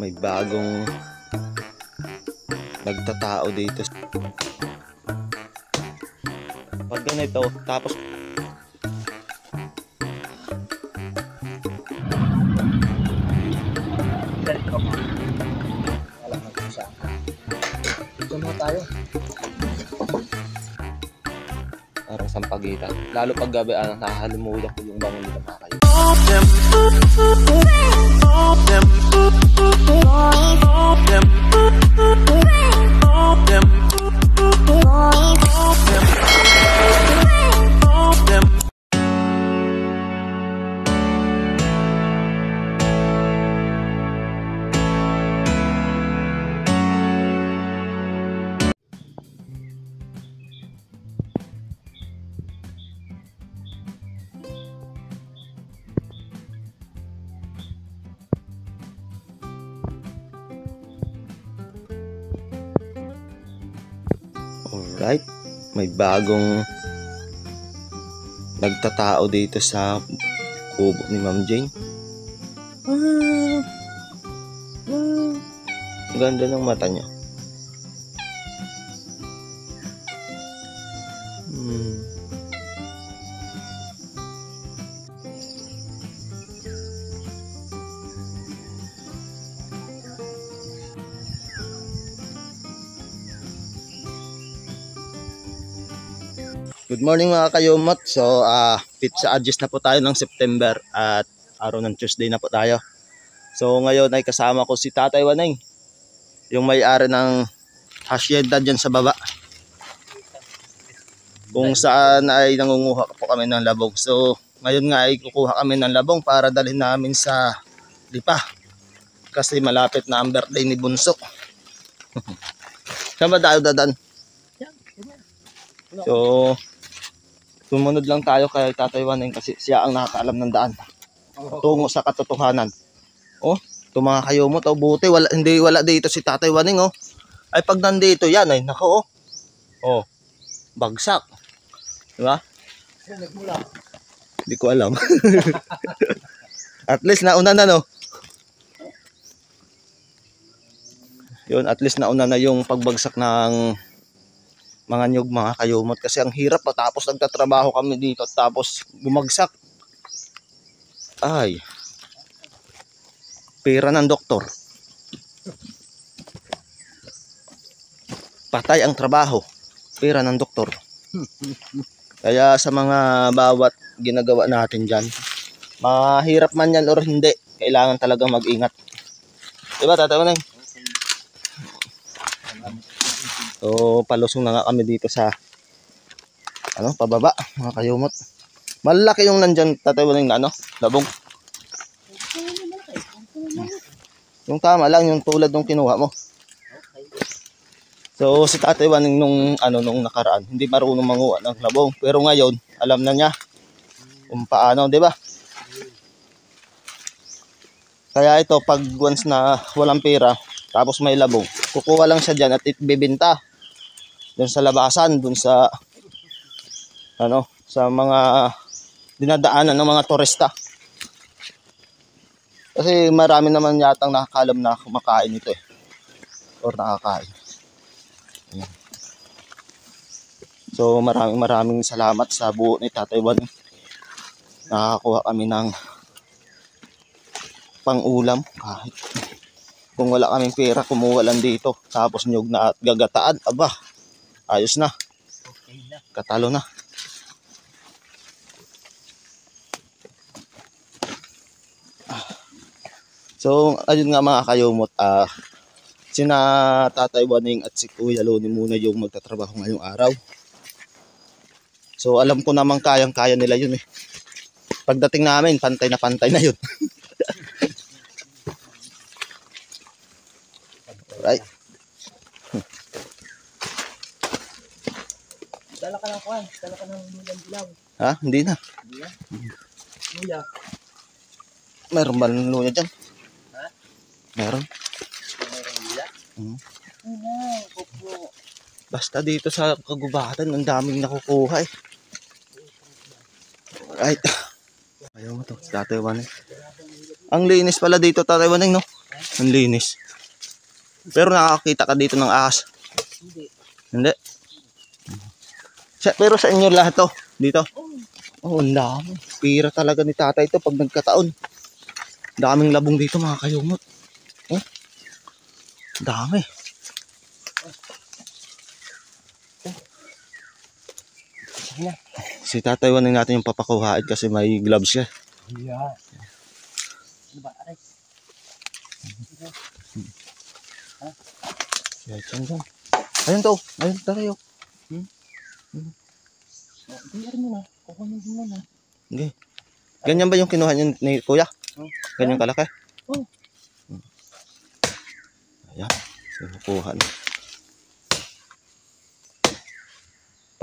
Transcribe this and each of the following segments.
May bagong nagtatao dito. Pag ganito, tapos tayo. parang sampagitan. Lalo pag gabi, nakahalimuyak ko yung bangon nila mga kayo. Alright, may bagong nagtatao dito sa kubo ni Ma'am Jane. Ganda ng mata niya. Good morning mga kayumot. So pizza adjust na po tayo ng September at araw ng Tuesday na po tayo. So ngayon ay kasama ko si Tatay Waneng, yung may-ari ng hacienda dyan sa baba, kung saan ay nangunguha po kami ng labong. So ngayon nga ay kukuha kami ng labong para dalhin namin sa Lipa kasi malapit na ang birthday ni Bunso. Saan ba tayo dadan? So sumunod lang tayo kay Tatay Waneng kasi siya ang nakakaalam ng daan tungo sa katotohanan. Oh, ito mga kayumot, oh, buti wala dito si Tatay Waneng, oh. Ay pag nandito yan ay nako, oh. Oh, bagsak. Di ba? Hindi ko alam. At least nauna na, no. Yun, at least nauna na yung pagbagsak ng mga nyug mga kayumot kasi ang hirap tapos nagtatrabaho kami dito tapos bumagsak. Ay, pera ng doktor, patay ang trabaho, pera ng doktor. Kaya sa mga bawat ginagawa natin dyan, mahirap man yan or hindi, kailangan talagang mag-ingat, diba Tatay Waneng? So palusong na nga kami dito sa pababa mga kayumot. Malaki yung nandyan Tatay Waneng na labong. Yung tama lang, yung tulad nung kinuha mo. So si Tatay Waneng nung nakaraan hindi marunong manguha ng labong, pero ngayon alam na niya kung paano, di ba? Kaya ito pag once na walang pera tapos may labong, kukuha lang siya dyan at ibibenta dun sa labasan, dun sa sa mga dinadaanan ng mga turista. Kasi marami naman yatang nakakalam na kumakain ito or nakakain. Ayan. So maraming salamat sa buo ni Tatay Waneng. Nakakuha kami ng pang-ulam kahit kung wala kaming pera, kumuha lang dito. Tapos nyug na at gagataan, aba, ayos na. Katalo na. So ayun nga mga kayumot, sina Tatay Waneng at si Kuya Loni muna yung magtatrabaho ngayong araw. So alam ko namang kayang-kaya nila yun eh. Pagdating namin, pantay na yun. Right. Dala ka ng kuwan, dala ka ng lulang dilaw. Ha? Hindi na. Hindi na? Luya. Meron ba ng luya dyan? Ha? Meron. Meron luya? Kupo. Basta dito sa kagubatan, ang daming nakukuha eh. Right. Ayaw mo to, Tatay Waneng. Ang linis pala dito, Tatay Waneng, no? Ang linis. Pero nakakita ka dito ng ahas. Hindi. Hindi. Pero sa inyo lahat to, dito. Oh, ang dami. Pira talaga ni tatay ito pag nagkataon. Daming labong dito mga kayumot. Oh. Dami. Ayan. Si tatay wanin natin yung papakuhain kasi may gloves siya. Yeah. Ano ba? Aray. Ayun to. Ayun tayo. Tingnan mo na. Kukunin din mo na. Okay. Ganyan ba yung kinuha niyo ni kuya? Ganyan kalaki? Oo. Ayan. Sinukuha na.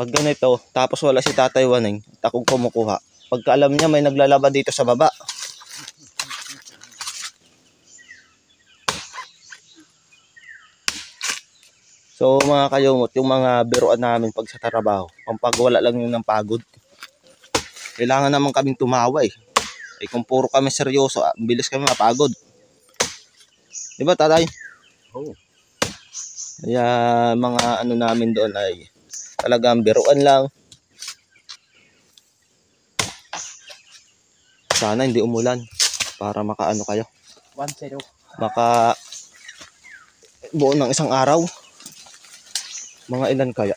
Pag ganito, tapos wala si tatay waning, takong kumukuha. Pagka alam niya may naglalaba dito sa baba. So mga kayumot, yung mga biruan namin pag sa trabaho, pampagwala lang yun ng pagod. Kailangan naman kaming tumawa eh. Eh kung puro kami seryoso, bilis kami mapagod. Diba tatay? Oo. Kaya mga ano namin doon ay talagang biruan lang. Sana hindi umulan para makaano kayo. 1-0. Maka buo ng isang araw. Mga ilan kaya?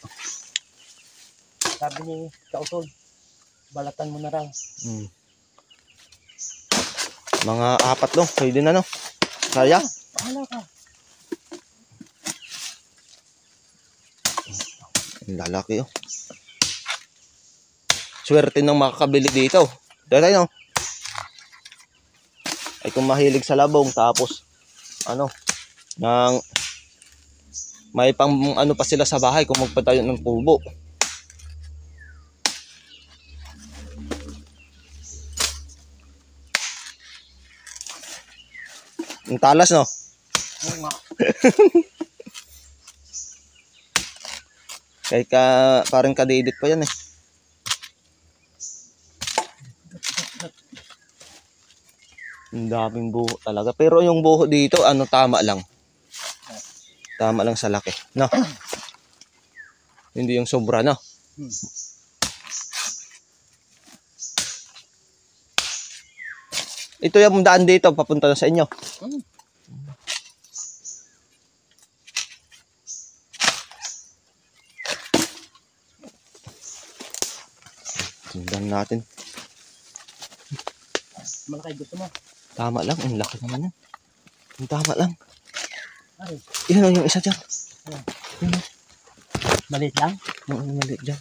Sabi ni Kautol, balatan mo na lang. Mga 4 no, pwede na no. Kaya? Bahala ka. Ang lalaki oh. Swerte ng makakabili dito. Dahil no. Ay kung mahilig sa labong tapos ano ng may pang ano pa sila sa bahay kung magpatayo ng kubo. Ang talas no. Oo nga. Kaya parang kadidit pa yan eh. Ang daming buho talaga. Pero yung buho dito, ano, tama lang. Tama lang sa laki. No? Hindi yung sobra, no? Ito yung daan dito, papunta na sa inyo. Tingnan natin. Malaki gusto mo. Tama lang, ang laki naman yan. Ang tama lang. Ay. Iyan yung isa dyan. Maliit lang. Maliit dyan.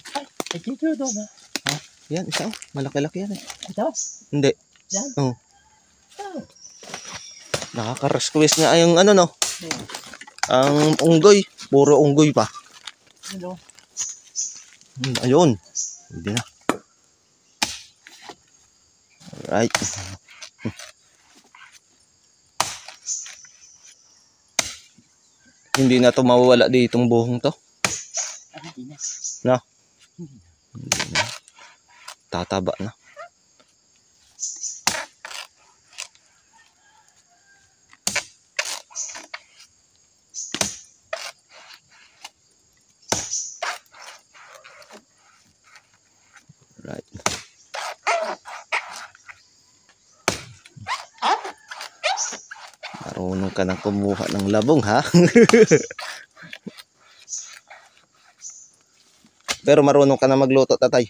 Ay, dito doon ha. Ha? Yan, isa oh. Malaki-laki yan eh. Ito? Hindi. Yan? Oo. Oh. Nakaka-resquest nga yung ano no. Ang unggoy. Puro unggoy pa. Ano? Ayun. Hindi na. Alright. Hindi na to mawawala ditong buhong to. Hindi na. No? Hindi na. Tataba na. Right. Marunong ka nang kumuha ng labong ha. Pero marunong ka na magluto tatay.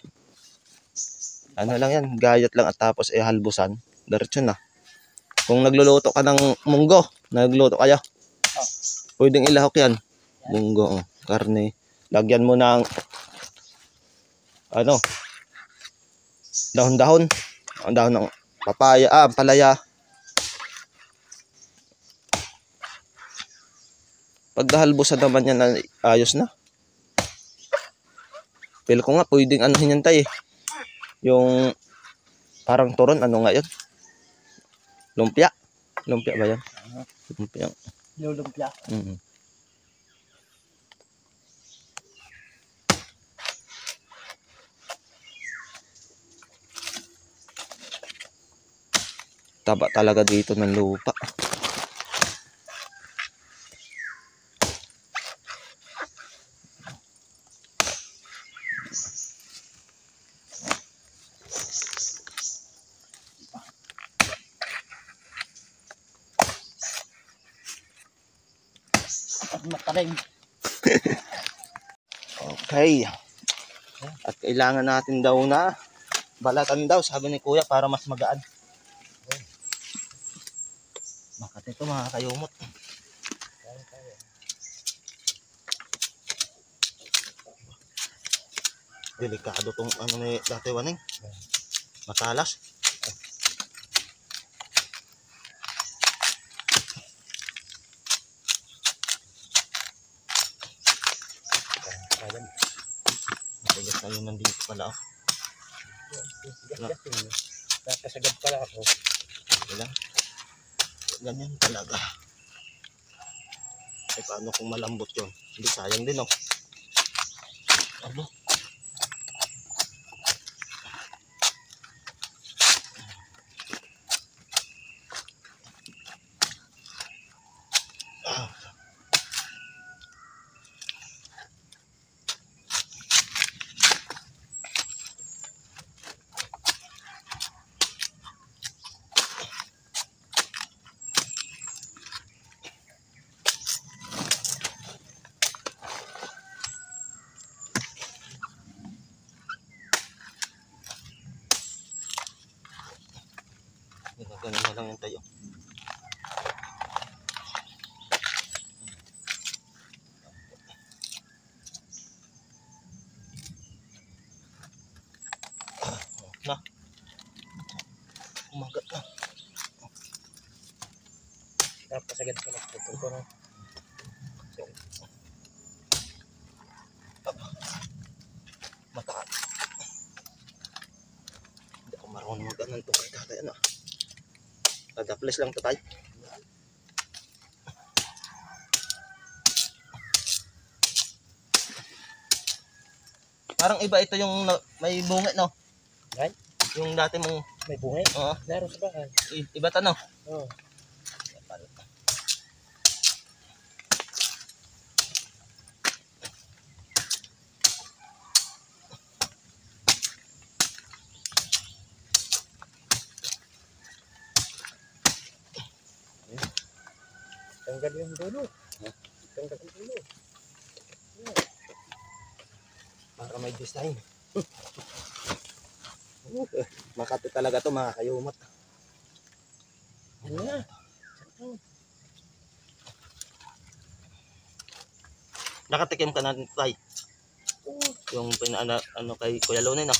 Ano lang yan, gayat lang at tapos halbusan. Diretso na. Kung nagluluto ka ng munggo, nagluto kayo. Pwedeng ilahok yan. Munggo, karne. Lagyan mo ng ano, dahon-dahon. Ang dahon ng papaya, palaya. Pag nahalbusan naman yan, ayos na. Pero ko nga, pwedeng anuhin yan tayo eh. Yung parang turon, ano nga yun? Lumpia. Lumpia ba yan? Lumpia. Lulumpia. Taba talaga dito ng lupa. matalim. Okay. At kailangan natin daw na balatan daw, sabi ni Kuya, para mas magaan. Bakit ito mga kayumot? Delikado tong ano ni Tatay Waning. Matalas. Ayan. Matigas na yun nandito pala. Oh. Nakasagad pala ako. Wala. Ganyan talaga. Eh paano kung malambot yun? Hindi sayang din oh. Ano? Ganun na lang yung tayo. Na. Umagat na. Nakasagad pala putol ko na. Mataas. Hindi ako marunong mag-anan ito kay Tatay. Ano? Kadaples lang ito tayo. Parang iba ito yung may bunga, no? Right? Yung dati mong... May bungay. Oo. Naroon sa bahay. Iba ito, no? Oo. Tanggal yung dulo. Tanggal yung dulo. Para may design. Makati talaga to mga kayumat. Ano na? Nakatikim ka na tayo. Oo. Yung ano kay Kuya Lonay, no?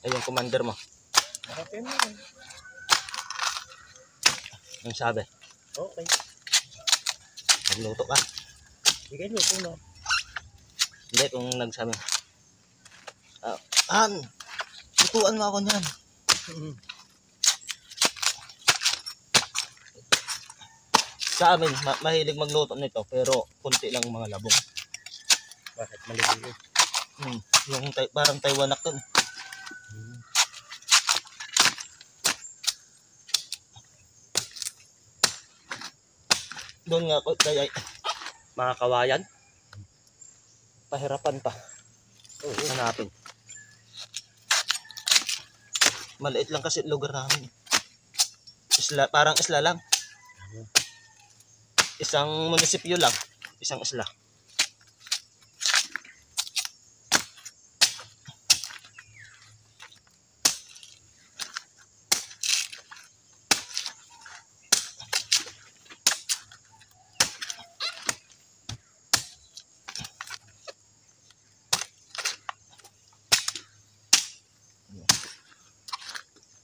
Ay, yung commander mo. Nakatim na. Yung sabi. Okay. Magluto ka. Bigay niyo po na. Hindi, kung nagsabi. Lutuan mo ako niyan. Sa amin, mahilig magluto nito, pero kunti lang mga labong. Bakit maliliit? Yung parang Taiwanak to. Doon nga ko, kaya mga kawayan. Pahirapan pa. Oo. Hanapin. Maliit lang kasi lugar namin. Parang isla lang. Isang munisipyo lang. Isang isla.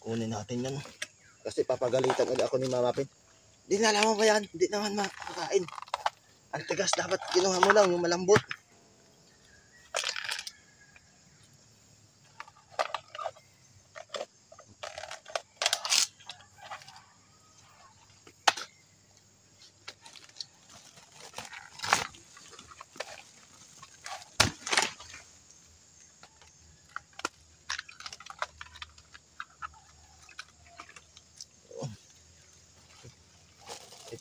Kunin natin yan. Kasi papagalitan ulit ako ni Mama Pin. Di na alam mo ba yan? Hindi naman makakain. Ang tigas, dapat kinuha mo lang yung malambot.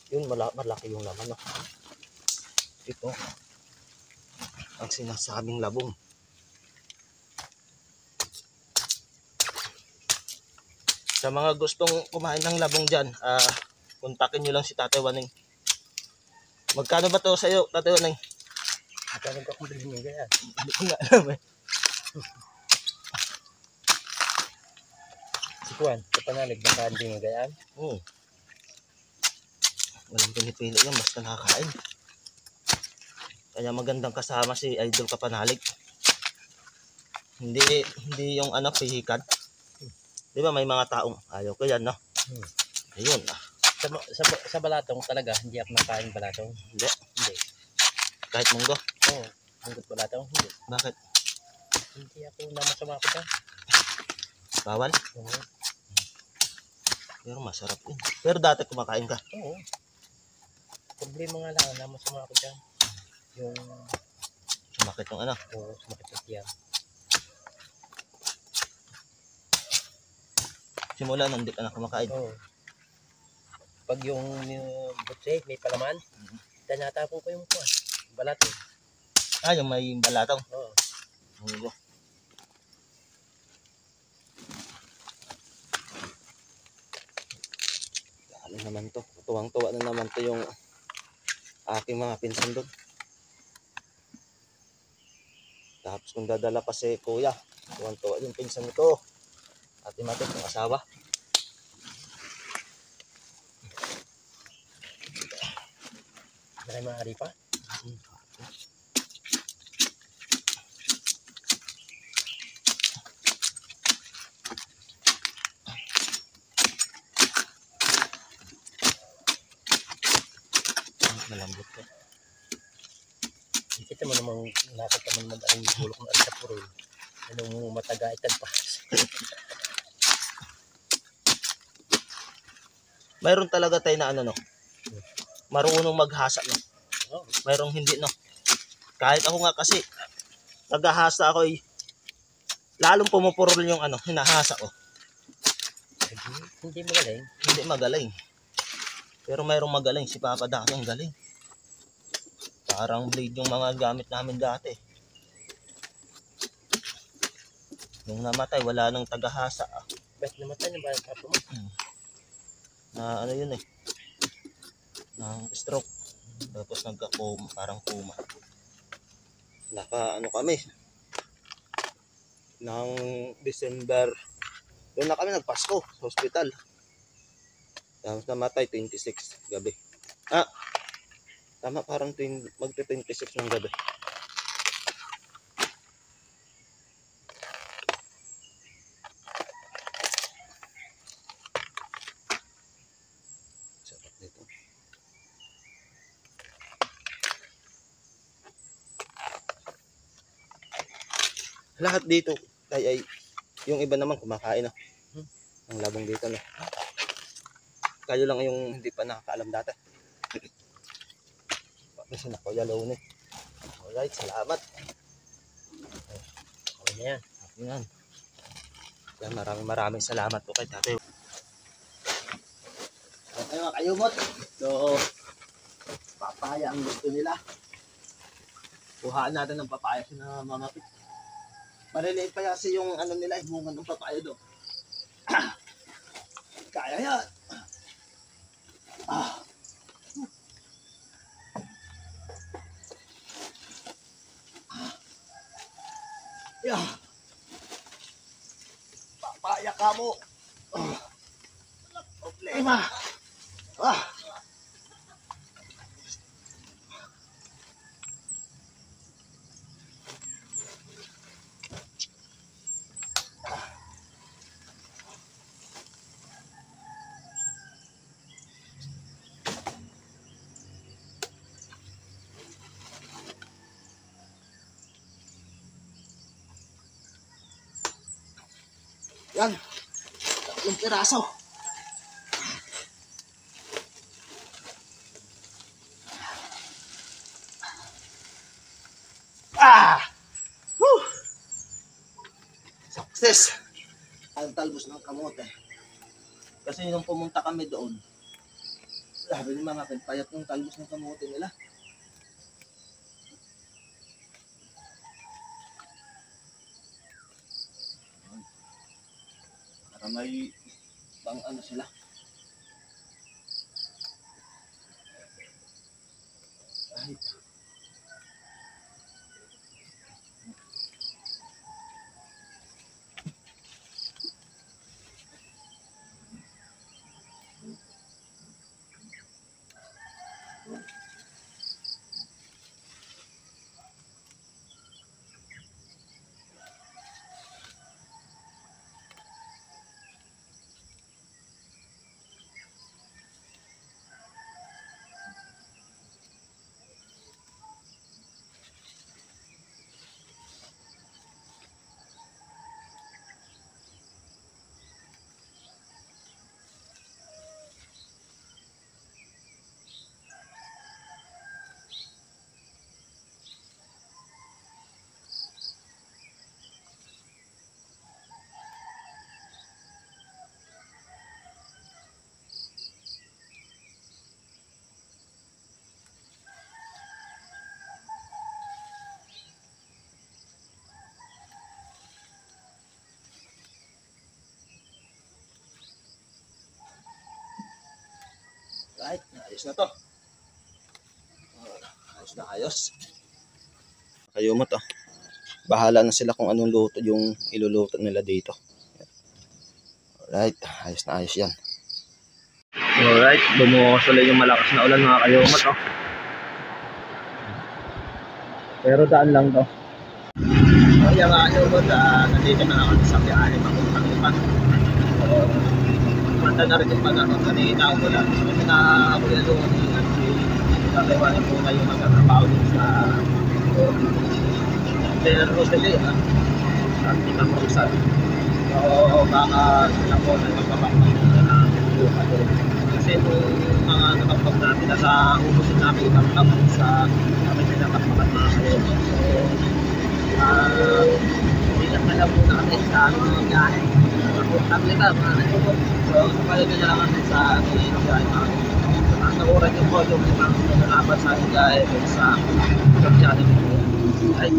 Yun, malaki yung laman. No? Ito, ang sinasabing labong. Sa mga gustong kumain ng labong dyan, kontakin nyo lang si Tatay Waning. Magkano ba to sa iyo, Tatay Waning? Magkano ka kung bilhin niya yan? Hindi ko nga alam eh. Si Juan, sa panalig, baka hindi mo gayaan. Oo. Walang pinipili yan, basta nakakain. Kaya magandang kasama si Idol Kapanalig. Hindi yung pihikan. Di ba may mga taong ayaw ko yan, no? Ayun. Sa balatong talaga, hindi ako nakain balatong. Hindi. Hindi. Kahit munggo. Oo, munggot balatong, hindi. Bakit? Hindi ako namasama ko dyan. Bawal? Oo. Pero masarap yun. Pero dati kumakain ka. Oo. Problema nga lang, namasama ako dyan. Yung, Sumakit yung oo, sumakit na tiyan. Simula nung hindi ka na kumakain. Oo. Pag yung butse, may palaman, tinatapon ko yung kuwan. Balatong. Yung may balatong. Oo. Munggo. Ano naman to? Tuwang-tuwa na naman to yung aking mga pinsan doon. Tapos kung dadala pa si Kuya, tuwang-tuwa yung pinsan ko. Ate Matot, yung asawa. Dahil maaari pa. Malambot to. Kita mo namang nakit naman ang bulok ng alsapurol. Anong mataga itagpas. Mayroon talaga tayo na marunong maghasa, no? Oo. Mayroong hindi, no? Kahit ako nga kasi, naghahasa ako lalong pumupurol yung hinahasa ko. Hindi magaling. Hindi magaling. Pero mayroong magaling, si Papa dati ang galing. Parang blade yung mga gamit namin dati. Nung namatay, wala nang tagahasa. Ba't namatay na ba ang papa mo? Na yun ng stroke. Tapos nagka-coma, parang coma. Kami ng December. Doon na kami nagpasko sa hospital. Tapos namatay 26 gabi. Tama, parang magte-26 ng gabi. Sarap nito. Lahat dito ay yung iba naman kumakain ang labong dito, no. Kayo lang yung hindi pa nakakaalam dati. Kasi na Kuya Lone. Alright, salamat. Okay na yan. Yan. Yan, maraming salamat po kay Tatay. Okay mga kayumot. So, papaya ang gusto nila. Kuhaan natin ng papaya na mamapit. Maliliit pa kasi yung nila, bunga ng papaya doon. Kaya yan. Yeah. Papaya ka mo. Problema. Yan. 3 piraso. Whew. Success. Ang talbos ng kamote. Kasi nung pumunta kami doon, sabi ni mga payat ng talbos ng kamote nila. Para may Pang ano sila. Right. Right, ayos na to. Ayos na ayos. Kayo mo to. Bahala na sila kung anong luto yung iluluto nila dito. Alright, ayos na ayos yan. Alright, bumukas ulit yung malakas na ulan mga kayo mo to. Pero daan lang to. Kaya mga kayo mo, nandito na ako sa biyahe papuntang ipan. Manda na rin yung pag-anon kanina ako lang. Kasi na ako yung luwan si Tataywanin po na yung magkatrabaho din sa General Rosalie sa Tingnan Rosan. So baka sila po na magpapakpag na lupa doon. Kasi yung mga nakapag natin na sa umusin namin itang sa kami pinapakpakan mga kayo. So hindi na pala po natin sa mga biyahe. Taglita, mga nagpupot. So, kapalagay na lang natin sa ating biyahe mga. Ang nakuran yung po yung mga nalaban sa ating biyahe sa channel po. Ay.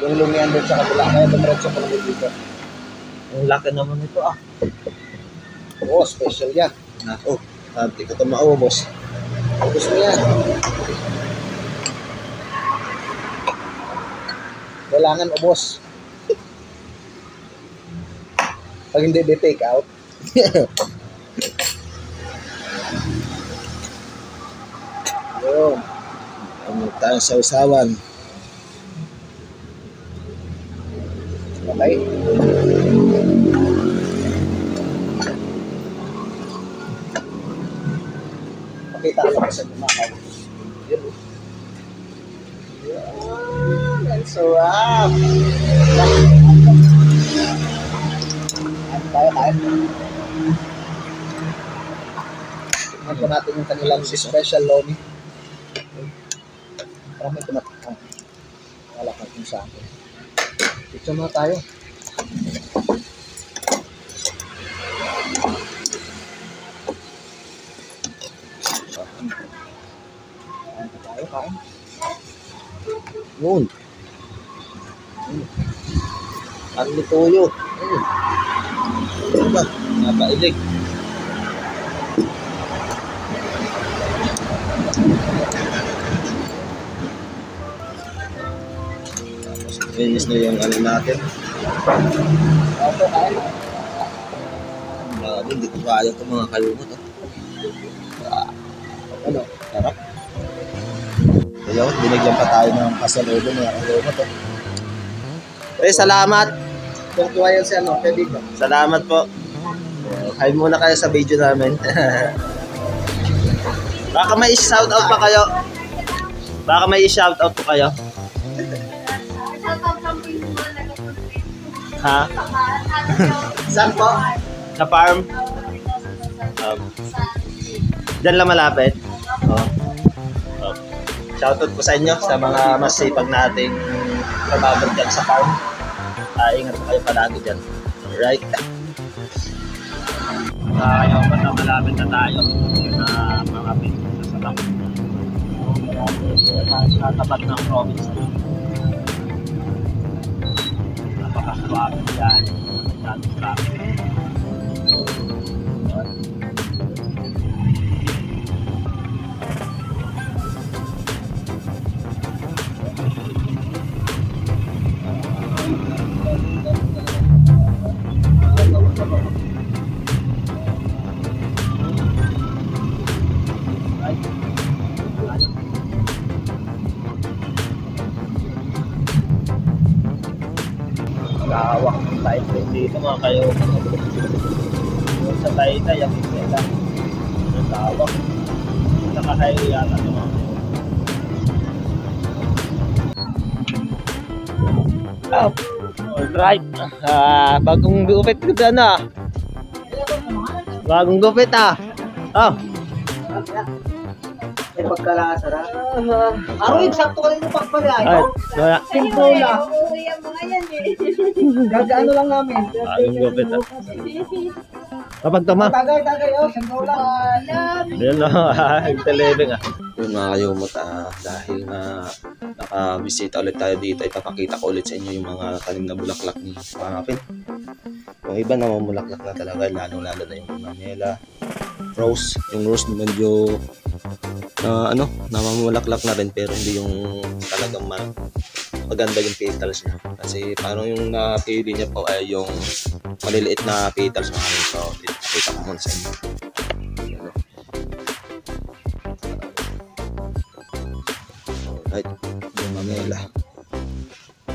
Yung lumian doon sa kabila, kaya dumiretso ko lang dito. Ang laki naman ito ah. Oo, special yan. Oh, hindi ko ito maubos. Ubos mo yan. Kailangan ubos. Pag hindi di take out. Yun. Ano tayo sa usawan. Okay. Pakita ko lang sa mga kayumot. Yan, ang sarap. Tayo. Tignan po natin yung kanilang special lomi. Parang may tumatang. Wala ka kung sa akin. Picture mo tayo. Kain. Yun. Ang lituyo. Diba? Napailig. Tapos finish na yung ano natin. Opo, kain. Hindi ko kaya ito mga kayumot. Ano? Sarap. Kaya binigyan pa tayo ng pasalubong mga kayumot. Salamat. Kung tuwa yan si ano, kaibigan. Salamat po. Hi muna kayo sa video namin. Baka may shoutout pa kayo. Baka may shoutout pa kayo. Ha? Saan po? Sa farm? Diyan lang malapit? Oh. Shoutout po sa inyo sa mga masipag nating trabaho dyan sa farm. Ingat po kayo palagi dyan. Alright. Ayaw pa na malapit na tayo na mga pinto sa lang. Sa tapat ng province. Napakaswag yan. Daming traffic. Lawak ng Taytay dito mga kayo. Yung sa Taytay, yung isla. Ang lawak. Nakakayo yata ito mga kayo. Alright. Bagong gupit ko dyan ah. Bagong gupit ah. Oh. May pagkalasara. Aroy, sakto ka rin yung pagpalayo. Ay, simple lang. Gagaano lang namin. Bagong gupit ah. Kapag tama. Tagay, oh. Simple lang. Yan o, talibing ah. Yun mga kayumot dahil nakabisita ulit tayo dito, ipapakita ko ulit sa inyo yung mga tanim na bulaklak ni Pangapin. Yung iba namumulaklak na talaga, lalo na yung Manila rose. Yung rose medyo namumulaklak na rin, pero hindi yung talagang maganda yung petals niya. Kasi parang yung napili niya po ay yung maliliit na petals mga rin. So, ipapakita ko muna sa inyo. Alright, gumamela.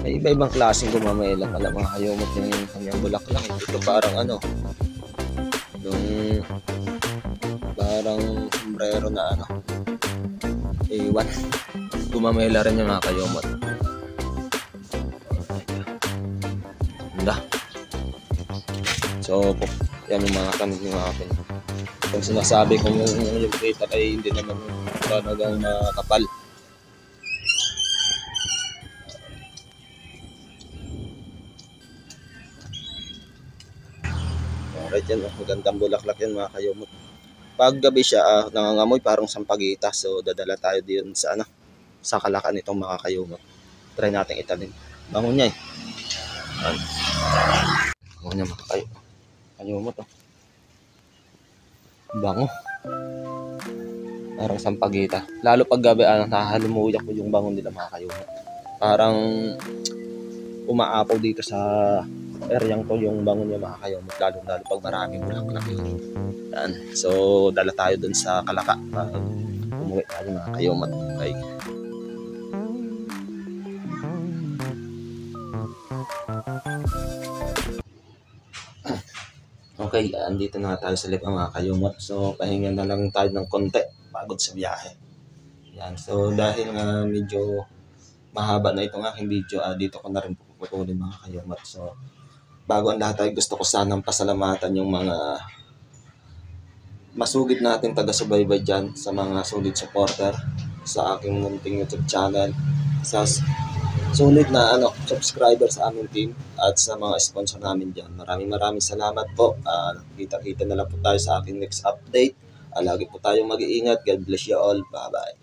May iba-ibang klaseng gumamela pala mga kayumot yung kanyang bulaklak. Ito parang yung parang sombrero na iwan. Gumamela rin yung mga kayumot. Ganda. So, yan yung mga kanil yung mga akin. Kung sinasabi kong yung petal ay hindi naman talagang makapal. Alright yan, magandang bulaklak yan mga kayumot. Pag gabi siya, nangangamoy parang sampagita. So dadala tayo diyon sa sa kalakan nitong mga kayumot. Try natin itanim. Bango niya eh. Bango niya mga kayumot oh. Bango. Parang sampagita. Lalo pag gabi, nahalumuyak ko yung bango nila mga kayumot. Parang umaapaw dito sa areang to yung bango niya mga kayumot, lalo pag maraming bulaklak yun. Yan. So dala tayo dun sa kalaka pag umuwi tayo mga kayumot. Okay. Okay, andito na nga tayo sa Lipa mga kayumot. So, pahinga na lang tayo ng konti pagod sa biyahe. Yan. So, dahil nga medyo mahaba na itong aking video, dito ko na rin puputulin mga kayumot. So, bago ang lahat ay gusto ko sanang pasalamatan yung mga masugid natin taga-subaybay dyan, sa mga solid supporter sa aking munting YouTube channel, sa sulit na subscriber sa aming team at sa mga sponsor namin dyan. Maraming salamat po. Kita-kita na lang po tayo sa aking next update. Lagi po tayong mag-iingat. God bless you all. Bye-bye.